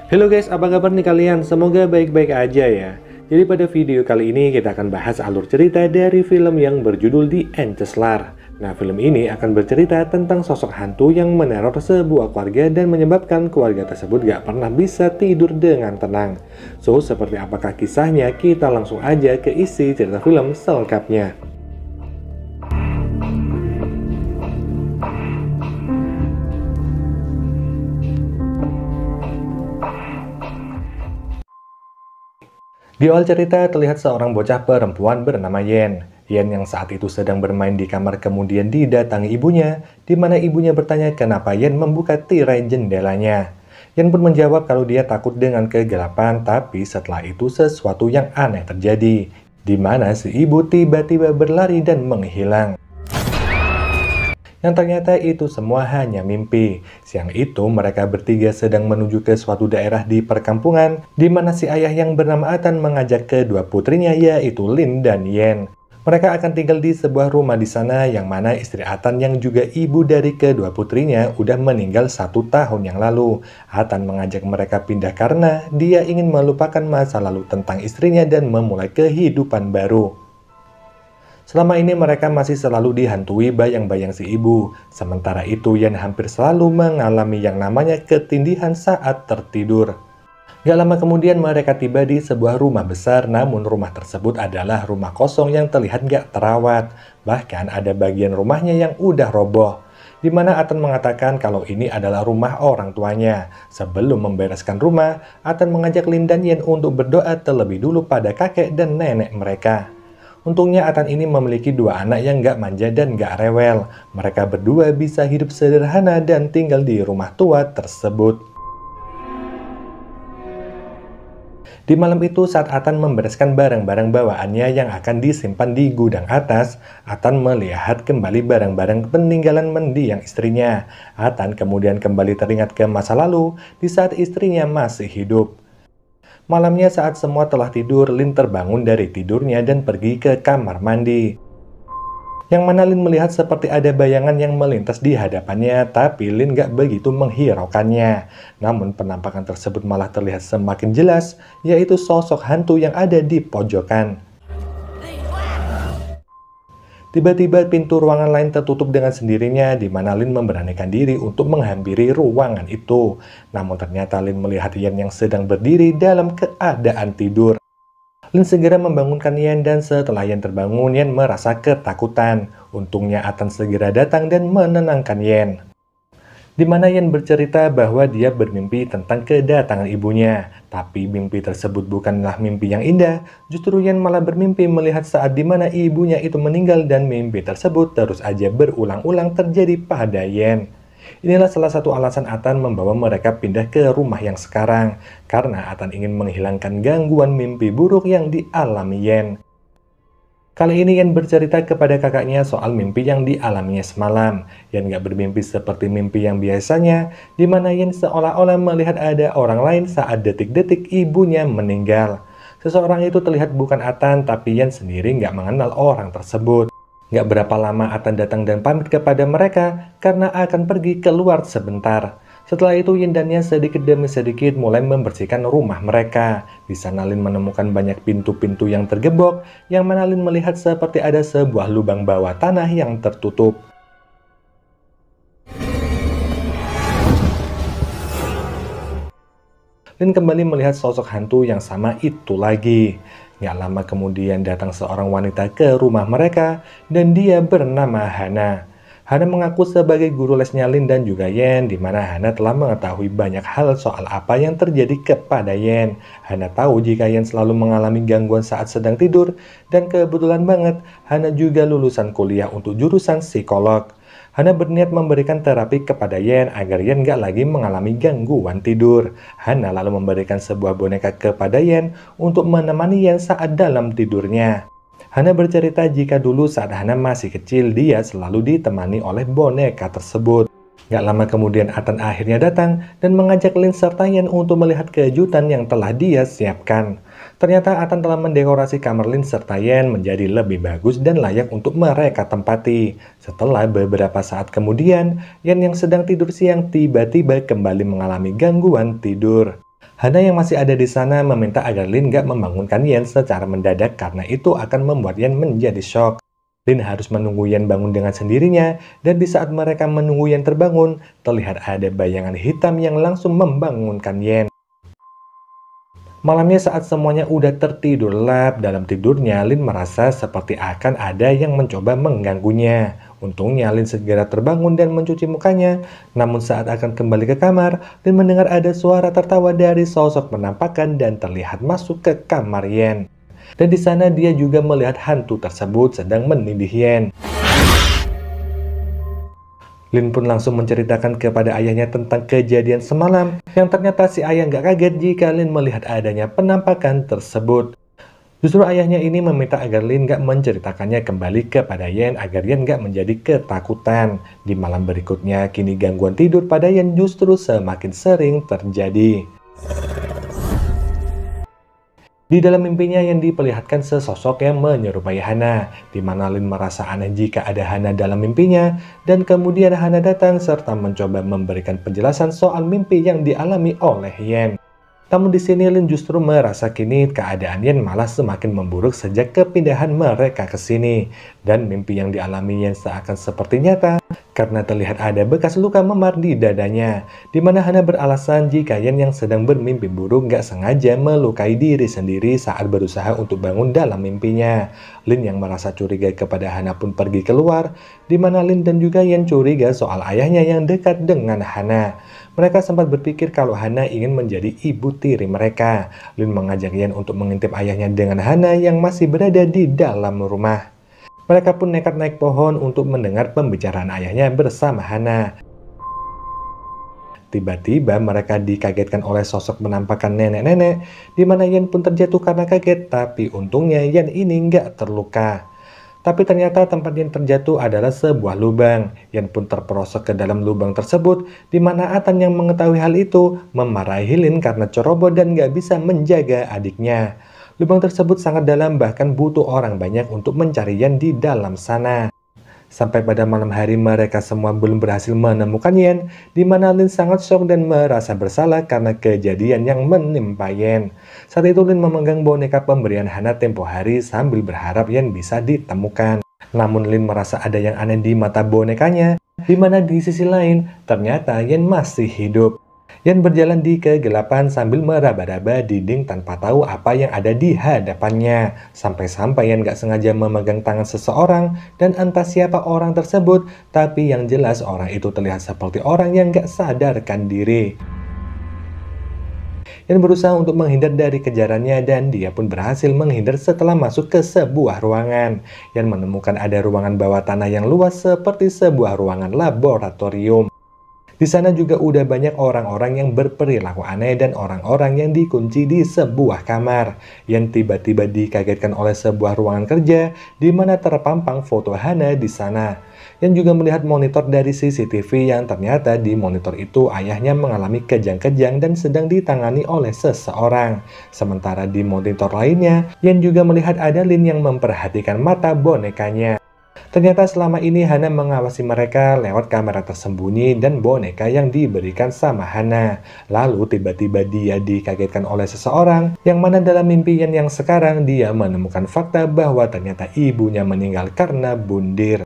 Halo guys, apa kabar nih kalian? Semoga baik-baik aja ya. Jadi pada video kali ini kita akan bahas alur cerita dari film yang berjudul The Ancestlar. Nah, film ini akan bercerita tentang sosok hantu yang meneror sebuah keluarga dan menyebabkan keluarga tersebut gak pernah bisa tidur dengan tenang. So, seperti apakah kisahnya? Kita langsung aja ke isi cerita film selengkapnya. Di awal cerita terlihat seorang bocah perempuan bernama Yen. Yen yang saat itu sedang bermain di kamar kemudian didatangi ibunya, di mana ibunya bertanya kenapa Yen membuka tirai jendelanya. Yen pun menjawab kalau dia takut dengan kegelapan, tapi setelah itu sesuatu yang aneh terjadi, di mana si ibu tiba-tiba berlari dan menghilang. Yang ternyata itu semua hanya mimpi. Siang itu mereka bertiga sedang menuju ke suatu daerah di perkampungan, di mana si ayah yang bernama Atan mengajak kedua putrinya yaitu Lin dan Yen. Mereka akan tinggal di sebuah rumah di sana yang mana istri Atan yang juga ibu dari kedua putrinya udah meninggal 1 tahun yang lalu. Atan mengajak mereka pindah karena dia ingin melupakan masa lalu tentang istrinya dan memulai kehidupan baru. Selama ini mereka masih selalu dihantui bayang-bayang si ibu. Sementara itu Yen hampir selalu mengalami yang namanya ketindihan saat tertidur. Gak lama kemudian mereka tiba di sebuah rumah besar, namun rumah tersebut adalah rumah kosong yang terlihat gak terawat. Bahkan ada bagian rumahnya yang udah roboh. Di mana Atan mengatakan kalau ini adalah rumah orang tuanya. Sebelum membereskan rumah, Atan mengajak Lin dan Yen untuk berdoa terlebih dulu pada kakek dan nenek mereka. Untungnya Atan ini memiliki 2 anak yang gak manja dan gak rewel. Mereka berdua bisa hidup sederhana dan tinggal di rumah tua tersebut. Di malam itu saat Atan membereskan barang-barang bawaannya yang akan disimpan di gudang atas, Atan melihat kembali barang-barang peninggalan mendiang istrinya. Atan kemudian kembali teringat ke masa lalu di saat istrinya masih hidup. Malamnya saat semua telah tidur, Lin terbangun dari tidurnya dan pergi ke kamar mandi. Yang mana Lin melihat seperti ada bayangan yang melintas di hadapannya, tapi Lin gak begitu menghiraukannya. Namun penampakan tersebut malah terlihat semakin jelas, yaitu sosok hantu yang ada di pojokan. Tiba-tiba pintu ruangan lain tertutup dengan sendirinya, di mana Lin memberanikan diri untuk menghampiri ruangan itu. Namun ternyata Lin melihat Yen yang sedang berdiri dalam keadaan tidur. Lin segera membangunkan Yen dan setelah Yen terbangun, Yen merasa ketakutan. Untungnya Atan segera datang dan menenangkan Yen. Di mana Yen bercerita bahwa dia bermimpi tentang kedatangan ibunya. Tapi mimpi tersebut bukanlah mimpi yang indah, justru Yen malah bermimpi melihat saat dimana ibunya itu meninggal dan mimpi tersebut terus aja berulang-ulang terjadi pada Yen. Inilah salah satu alasan Atan membawa mereka pindah ke rumah yang sekarang, karena Atan ingin menghilangkan gangguan mimpi buruk yang dialami Yen. Kali ini Yen bercerita kepada kakaknya soal mimpi yang dialaminya semalam. Yen gak bermimpi seperti mimpi yang biasanya, di mana Yen seolah-olah melihat ada orang lain saat detik-detik ibunya meninggal. Seseorang itu terlihat bukan Atan, tapi Yen sendiri gak mengenal orang tersebut. Gak berapa lama Atan datang dan pamit kepada mereka karena akan pergi keluar sebentar. Setelah itu Yen dan Yen sedikit demi sedikit mulai membersihkan rumah mereka. Di sana Lin menemukan banyak pintu-pintu yang tergembok, yang mana Lin melihat seperti ada sebuah lubang bawah tanah yang tertutup. Lin kembali melihat sosok hantu yang sama itu lagi. Gak lama kemudian datang seorang wanita ke rumah mereka dan dia bernama Hana. Hana mengaku sebagai guru lesnya Lin dan juga Yen, di mana Hana telah mengetahui banyak hal soal apa yang terjadi kepada Yen. Hana tahu jika Yen selalu mengalami gangguan saat sedang tidur, dan kebetulan banget Hana juga lulusan kuliah untuk jurusan psikolog. Hana berniat memberikan terapi kepada Yen agar Yen gak lagi mengalami gangguan tidur. Hana lalu memberikan sebuah boneka kepada Yen untuk menemani Yen saat dalam tidurnya. Hana bercerita jika dulu saat Hana masih kecil, dia selalu ditemani oleh boneka tersebut. Gak lama kemudian Atan akhirnya datang dan mengajak Lin serta Yen untuk melihat kejutan yang telah dia siapkan. Ternyata Atan telah mendekorasi kamar Lin serta Yen menjadi lebih bagus dan layak untuk mereka tempati. Setelah beberapa saat kemudian, Yen yang sedang tidur siang tiba-tiba kembali mengalami gangguan tidur. Hana yang masih ada di sana meminta agar Lin gak membangunkan Yen secara mendadak karena itu akan membuat Yen menjadi shock. Lin harus menunggu Yen bangun dengan sendirinya, dan di saat mereka menunggu Yen terbangun, terlihat ada bayangan hitam yang langsung membangunkan Yen. Malamnya saat semuanya udah tertidur lelap, dalam tidurnya Lin merasa seperti akan ada yang mencoba mengganggunya. Untungnya Lin segera terbangun dan mencuci mukanya. Namun saat akan kembali ke kamar, Lin mendengar ada suara tertawa dari sosok penampakan dan terlihat masuk ke kamar Yen. Dan di sana dia juga melihat hantu tersebut sedang menindih Yen. Lin pun langsung menceritakan kepada ayahnya tentang kejadian semalam, yang ternyata si ayah nggak kaget jika Lin melihat adanya penampakan tersebut. Justru ayahnya ini meminta agar Lin nggak menceritakannya kembali kepada Yen agar Yen nggak menjadi ketakutan. Di malam berikutnya, kini gangguan tidur pada Yen justru semakin sering terjadi. Di dalam mimpinya yang diperlihatkan sesosok yang menyerupai Hana, di mana Lin merasa aneh jika ada Hana dalam mimpinya, dan kemudian Hana datang serta mencoba memberikan penjelasan soal mimpi yang dialami oleh Yen. Namun di sini Lin justru merasa kini keadaan Yen malah semakin memburuk sejak kepindahan mereka ke sini. Dan mimpi yang dialami Yen seakan seperti nyata karena terlihat ada bekas luka memar di dadanya. Di mana Hana beralasan jika Yen yang sedang bermimpi buruk gak sengaja melukai diri sendiri saat berusaha untuk bangun dalam mimpinya. Lin yang merasa curiga kepada Hana pun pergi keluar, di mana Lin dan juga Yen curiga soal ayahnya yang dekat dengan Hana. Mereka sempat berpikir kalau Hana ingin menjadi ibu tiri mereka. Lin mengajak Yen untuk mengintip ayahnya dengan Hana yang masih berada di dalam rumah. Mereka pun nekat naik pohon untuk mendengar pembicaraan ayahnya bersama Hana. Tiba-tiba mereka dikagetkan oleh sosok penampakan nenek-nenek, di mana Yen pun terjatuh karena kaget, tapi untungnya Yen ini nggak terluka. Tapi ternyata tempat Yen terjatuh adalah sebuah lubang. Yen pun terperosok ke dalam lubang tersebut, di mana Atan yang mengetahui hal itu memarahi Lin karena ceroboh dan gak bisa menjaga adiknya. Lubang tersebut sangat dalam, bahkan butuh orang banyak untuk mencari Yen di dalam sana. Sampai pada malam hari mereka semua belum berhasil menemukan Yen, di mana Lin sangat shock dan merasa bersalah karena kejadian yang menimpa Yen. Saat itu Lin memegang boneka pemberian Hana tempo hari sambil berharap Yen bisa ditemukan. Namun Lin merasa ada yang aneh di mata bonekanya, di mana di sisi lain ternyata Yen masih hidup. Yen berjalan di kegelapan sambil meraba-raba dinding tanpa tahu apa yang ada di hadapannya. Sampai-sampai Yen gak sengaja memegang tangan seseorang, dan entah siapa orang tersebut, tapi yang jelas orang itu terlihat seperti orang yang gak sadarkan diri. Yen berusaha untuk menghindar dari kejarannya dan dia pun berhasil menghindar setelah masuk ke sebuah ruangan. Yen menemukan ada ruangan bawah tanah yang luas seperti sebuah ruangan laboratorium. Di sana juga udah banyak orang-orang yang berperilaku aneh dan orang-orang yang dikunci di sebuah kamar. Yang tiba-tiba dikagetkan oleh sebuah ruangan kerja di mana terpampang foto Hana di sana. Yang juga melihat monitor dari CCTV yang ternyata di monitor itu ayahnya mengalami kejang-kejang dan sedang ditangani oleh seseorang. Sementara di monitor lainnya, yang juga melihat ada Lin yang memperhatikan mata bonekanya. Ternyata selama ini Hana mengawasi mereka lewat kamera tersembunyi dan boneka yang diberikan sama Hana. Lalu tiba-tiba dia dikagetkan oleh seseorang yang mana dalam mimpian yang sekarang dia menemukan fakta bahwa ternyata ibunya meninggal karena bundir.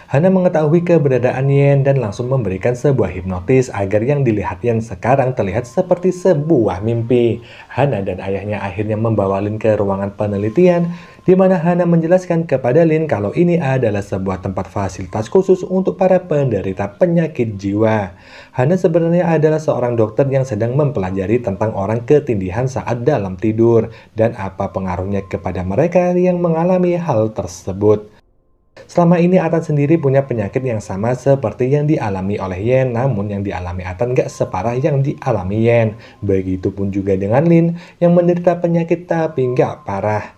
Hana mengetahui keberadaan Yen dan langsung memberikan sebuah hipnotis agar yang dilihat Yen sekarang terlihat seperti sebuah mimpi. Hana dan ayahnya akhirnya membawa Lin ke ruangan penelitian, di mana Hana menjelaskan kepada Lin kalau ini adalah sebuah tempat fasilitas khusus untuk para penderita penyakit jiwa. Hana sebenarnya adalah seorang dokter yang sedang mempelajari tentang orang ketindihan saat dalam tidur dan apa pengaruhnya kepada mereka yang mengalami hal tersebut. Selama ini Atan sendiri punya penyakit yang sama seperti yang dialami oleh Yen, namun yang dialami Atan gak separah yang dialami Yen. Begitupun juga dengan Lin yang menderita penyakit tapi gak parah.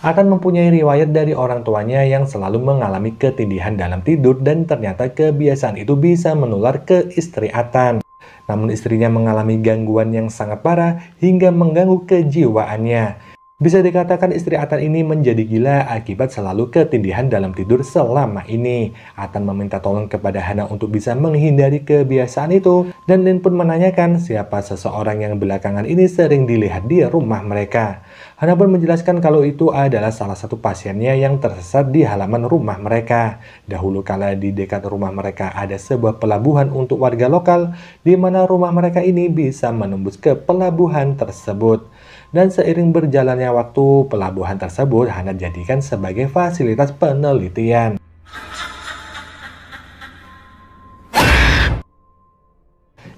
Atan mempunyai riwayat dari orang tuanya yang selalu mengalami ketindihan dalam tidur dan ternyata kebiasaan itu bisa menular ke istri Atan. Namun istrinya mengalami gangguan yang sangat parah hingga mengganggu kejiwaannya. Bisa dikatakan istri Atan ini menjadi gila akibat selalu ketindihan dalam tidur selama ini. Atan meminta tolong kepada Hana untuk bisa menghindari kebiasaan itu. Dan Lin pun menanyakan siapa seseorang yang belakangan ini sering dilihat di rumah mereka. Hana pun menjelaskan kalau itu adalah salah satu pasiennya yang tersesat di halaman rumah mereka. Dahulu kala di dekat rumah mereka ada sebuah pelabuhan untuk warga lokal, di mana rumah mereka ini bisa menembus ke pelabuhan tersebut. Dan seiring berjalannya waktu, pelabuhan tersebut Hana jadikan sebagai fasilitas penelitian.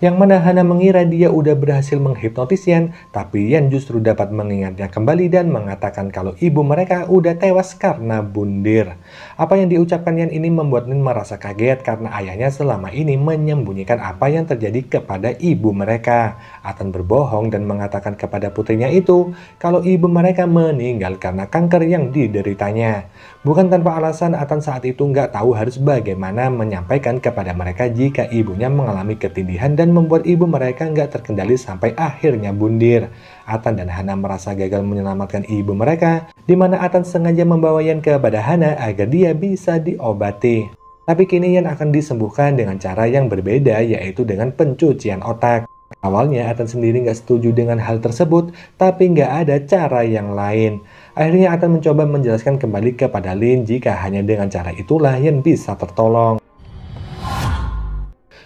Yang mana Hana mengira dia udah berhasil menghipnotis Yan, tapi Yan justru dapat mengingatnya kembali dan mengatakan kalau ibu mereka udah tewas karena bundir. Apa yang diucapkan Yan ini membuat Lin merasa kaget karena ayahnya selama ini menyembunyikan apa yang terjadi kepada ibu mereka. Atan berbohong dan mengatakan kepada putrinya itu kalau ibu mereka meninggal karena kanker yang dideritanya. Bukan tanpa alasan, Atan saat itu nggak tahu harus bagaimana menyampaikan kepada mereka jika ibunya mengalami ketindihan dan membuat ibu mereka nggak terkendali sampai akhirnya bundir. Atan dan Hana merasa gagal menyelamatkan ibu mereka, di mana Atan sengaja membawa Yan kepada Hana agar dia bisa diobati. Tapi kini Yan akan disembuhkan dengan cara yang berbeda, yaitu dengan pencucian otak. Awalnya Atan sendiri nggak setuju dengan hal tersebut, tapi nggak ada cara yang lain. Akhirnya Atan mencoba menjelaskan kembali kepada Lin jika hanya dengan cara itulah Yan bisa tertolong.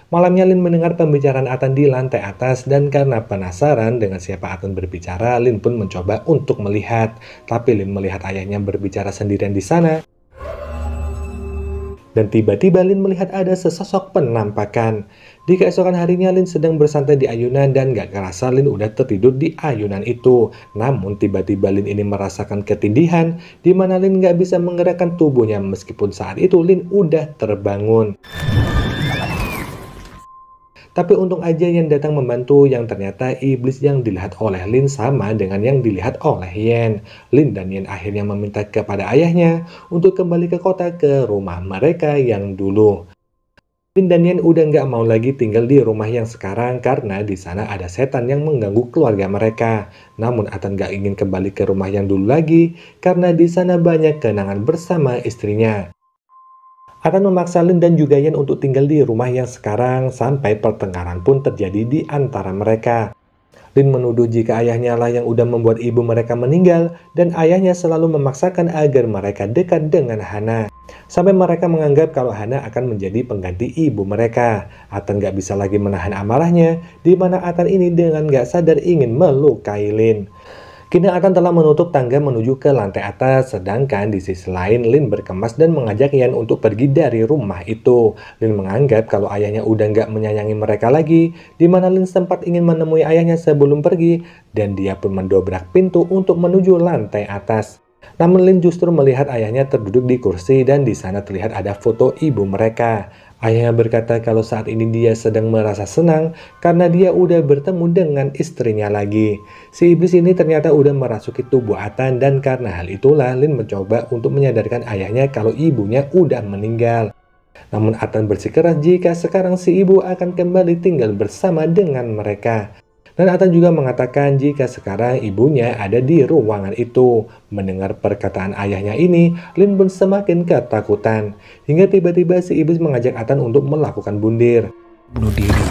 Malamnya Lin mendengar pembicaraan Atan di lantai atas dan karena penasaran dengan siapa Atan berbicara, Lin pun mencoba untuk melihat. Tapi Lin melihat ayahnya berbicara sendirian di sana. Dan tiba-tiba Lin melihat ada sesosok penampakan. Di keesokan harinya Lin sedang bersantai di ayunan dan gak kerasa Lin udah tertidur di ayunan itu. Namun tiba-tiba Lin ini merasakan ketindihan, di mana Lin gak bisa menggerakkan tubuhnya meskipun saat itu Lin udah terbangun. Tapi untung aja yang datang membantu, yang ternyata iblis yang dilihat oleh Lin sama dengan yang dilihat oleh Yen. Lin dan Yen akhirnya meminta kepada ayahnya untuk kembali ke kota ke rumah mereka yang dulu. Lin dan Yen udah nggak mau lagi tinggal di rumah yang sekarang karena di sana ada setan yang mengganggu keluarga mereka. Namun Atan nggak ingin kembali ke rumah yang dulu lagi karena di sana banyak kenangan bersama istrinya. Atan memaksa Lin dan juga Yan untuk tinggal di rumah yang sekarang sampai pertengkaran pun terjadi di antara mereka. Lin menuduh jika ayahnya lah yang udah membuat ibu mereka meninggal dan ayahnya selalu memaksakan agar mereka dekat dengan Hana. Sampai mereka menganggap kalau Hana akan menjadi pengganti ibu mereka. Atan gak bisa lagi menahan amarahnya, di mana Atan ini dengan gak sadar ingin melukai Lin. Kini Atan telah menutup tangga menuju ke lantai atas, sedangkan di sisi lain Lin berkemas dan mengajak Yan untuk pergi dari rumah itu. Lin menganggap kalau ayahnya udah nggak menyayangi mereka lagi, di mana Lin sempat ingin menemui ayahnya sebelum pergi, dan dia pun mendobrak pintu untuk menuju lantai atas. Namun Lin justru melihat ayahnya terduduk di kursi dan di sana terlihat ada foto ibu mereka. Ayahnya berkata kalau saat ini dia sedang merasa senang karena dia udah bertemu dengan istrinya lagi. Si iblis ini ternyata udah merasuki tubuh Atan dan karena hal itulah Lin mencoba untuk menyadarkan ayahnya kalau ibunya udah meninggal. Namun Atan bersikeras jika sekarang si ibu akan kembali tinggal bersama dengan mereka. Dan Atan juga mengatakan jika sekarang ibunya ada di ruangan itu. Mendengar perkataan ayahnya ini, Lin pun semakin ketakutan. Hingga tiba-tiba si iblis mengajak Atan untuk melakukan bundir. Bunuh diri.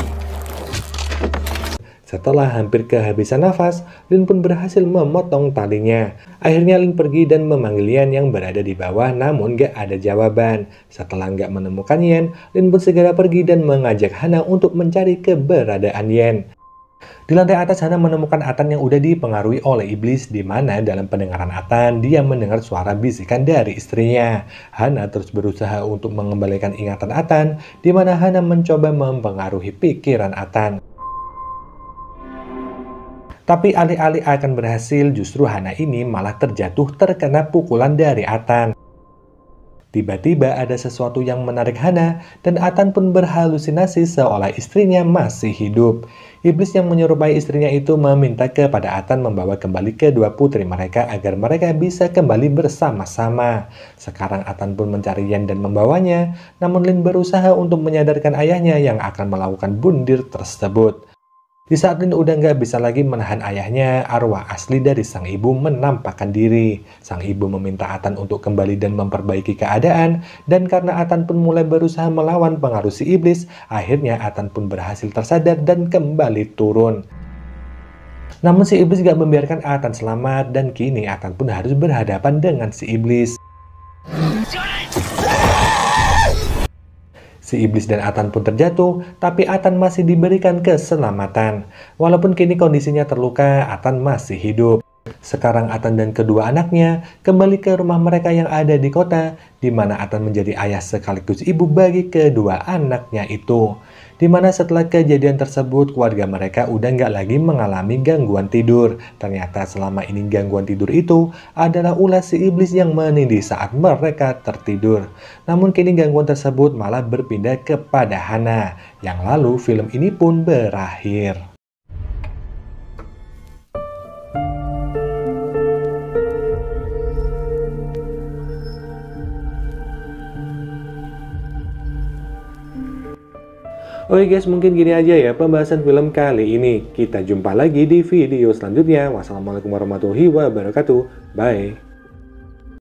Setelah hampir kehabisan nafas, Lin pun berhasil memotong talinya. Akhirnya Lin pergi dan memanggil Yan yang berada di bawah namun gak ada jawaban. Setelah gak menemukan Yan, Lin pun segera pergi dan mengajak Hana untuk mencari keberadaan Yan. Di lantai atas Hana menemukan Atan yang udah dipengaruhi oleh iblis, di mana dalam pendengaran Atan dia mendengar suara bisikan dari istrinya. Hana terus berusaha untuk mengembalikan ingatan Atan, di mana Hana mencoba mempengaruhi pikiran Atan. Tapi alih-alih akan berhasil, justru Hana ini malah terjatuh terkena pukulan dari Atan. Tiba-tiba ada sesuatu yang menarik Hana dan Atan pun berhalusinasi seolah istrinya masih hidup. Iblis yang menyerupai istrinya itu meminta kepada Atan membawa kembali kedua putri mereka agar mereka bisa kembali bersama-sama. Sekarang Atan pun mencari Yan dan membawanya, namun Lin berusaha untuk menyadarkan ayahnya yang akan melakukan bundir tersebut. Di saat Lin udah nggak bisa lagi menahan ayahnya, arwah asli dari sang ibu menampakkan diri. Sang ibu meminta Ethan untuk kembali dan memperbaiki keadaan, dan karena Ethan pun mulai berusaha melawan pengaruh si iblis, akhirnya Ethan pun berhasil tersadar dan kembali turun. Namun si iblis gak membiarkan Ethan selamat, dan kini Ethan pun harus berhadapan dengan si iblis. Si iblis dan Ethan pun terjatuh, tapi Ethan masih diberikan keselamatan. Walaupun kini kondisinya terluka, Ethan masih hidup. Sekarang Ethan dan kedua anaknya kembali ke rumah mereka yang ada di kota, di mana Ethan menjadi ayah sekaligus ibu bagi kedua anaknya itu. Di mana setelah kejadian tersebut, keluarga mereka udah nggak lagi mengalami gangguan tidur. Ternyata selama ini gangguan tidur itu adalah ulah si iblis yang menindih saat mereka tertidur. Namun kini gangguan tersebut malah berpindah kepada Hana. Yang lalu film ini pun berakhir. Oke guys, mungkin gini aja ya pembahasan film kali ini. Kita jumpa lagi di video selanjutnya. Wassalamualaikum warahmatullahi wabarakatuh. Bye.